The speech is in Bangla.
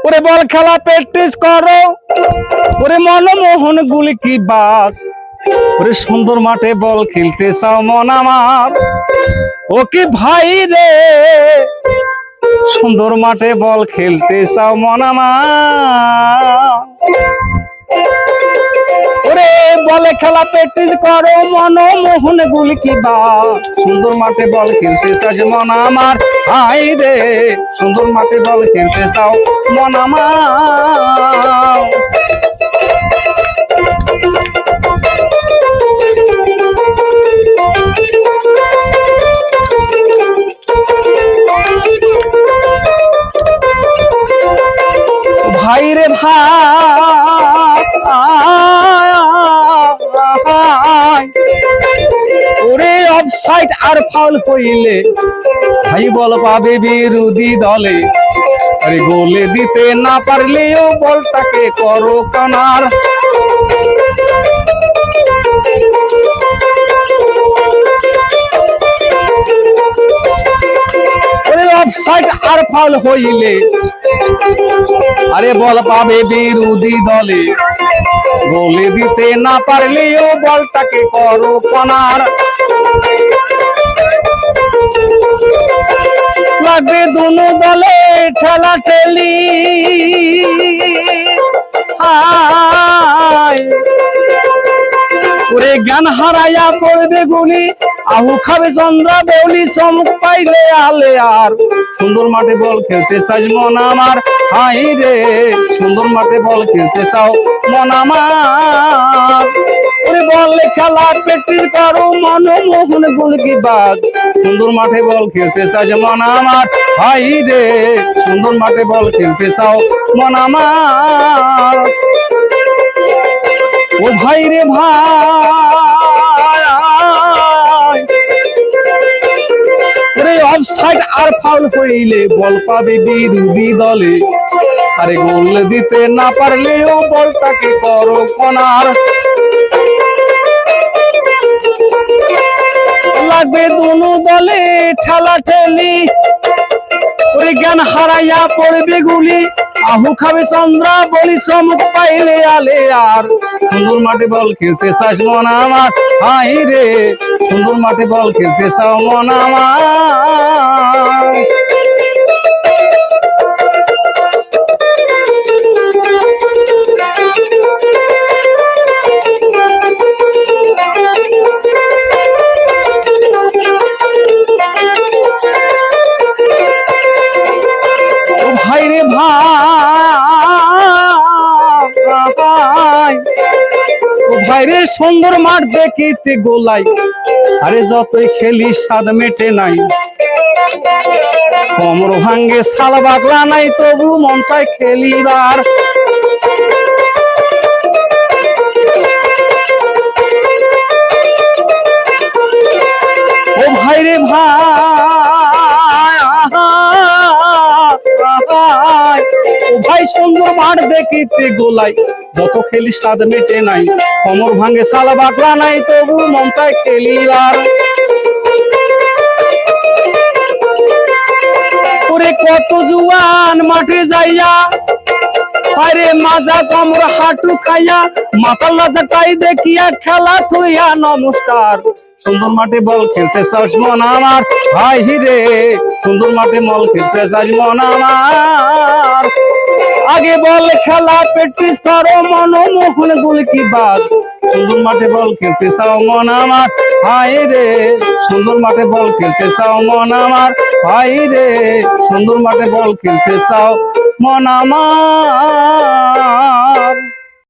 ওরে বল খেলা প্র্যাকটিস করো, ওরে মনমোহন গুলি কি বাস, ওরে সুন্দর মাঠে বল খেলতে চাও মন আমার, ও কি ভাই রে সুন্দর মাঠে বল খেলতে চাও মন আমার। ওরে বলে খেলা প্র্যাকটিস করো, মনমোহন গুলি কি বাস, সুন্দর মাঠে বল খেলতে চাস মন আমার, হাই রে সুন্দর মাঠে বল খেলতে চাও মন আমার। ভাই রে ভাই, ওরে অফসাইড আর ফাউল হইলে ভাই বল পাবে বিরোধী দলে, আরে গোলে দিতে না পারলেও বলটাকে করো কানার। অফসাইড আর ফাউল হইলে আরে বল পাবে বিরোধী দলে, গোলে দিতে না পারলেও বলটাকে করো কনার। লাগবে দুনো দলে ঠেলা ঠেলি, ওরে জ্ঞান হারাইয়া পড়বে গুলি, আহু খাবে চন্দ্রা বৌলি, চমক পাইলে আলে আর, সুন্দর মাঠে বল খেলতে চাস মন আমার, হাই রে সুন্দর মাঠে বল খেলতে চাও মন আমার। ওরে বল খেলা প্র্যাকটিস করো, মনমোহন গুল কি বাজ, সুন্দর মাঠে বল খেলতে চাস মন আমার, হাই রে সুন্দর মাঠে বল খেলতে চাও মন আমার। ও ভাই রে ভাই, অফসাইড আর ফাউল হইলে বল পাবে বিরোধী দলে, আরে গোল দিতে না পারলেও বলটাকে করো কনার। লাগবে দুনো দলে ঠেলা ঠেলি, ওরে জ্ঞান হারাইয়া পড়বে গুলি, আহু খাবে চন্দ্রা বলি, চমক পাইলে আলে আর, সুন্দর মাঠে বল খেলতে চাস মন আমার, হাই রে সুন্দর মাঠে বল খেলতে চাও মন আমার। ভাই রে ভাই, ভাই রে সুন্দর মাঠ দেখিতে গোলাই, আরে যতই খেলি স্বাদ মেটে নাই, কোমর ভাঙ্গে শাল বাগলা নাই, তবু মন চায় খেলিবার। ও ভাই রে ভাই, ও ভাই সুন্দর মাঠ দেখিতে গোলাই, যত খেলি স্বাদ মেটে নাই, কোমর ভাঙ্গে শালা বাকলা নাই, তবু মন চায় খেলিবার। ওরে কত জুয়ান মাঠে যাইয়া, আরে মাজা কোমর হাঁটু খাইয়া, মাথার লাজাটাই দেখিয়া খেলা থইয়া নমস্কার, সুন্দর মাঠে বল খেলতে চাস মন আমার, হাই রে সুন্দর মাঠে বল খেলতে চাস মন আমার। আগে বল খেলা প্র্যাকটিস করো, মনমোহন গুল কি বাজ, সুন্দর মাঠে বল খেলতে চাও মন আমার, হাই রে সুন্দর মাঠে বল খেলতে চাও মন আমার, হাই রে সুন্দর মাঠে বল খেলতে চাও মন আমার।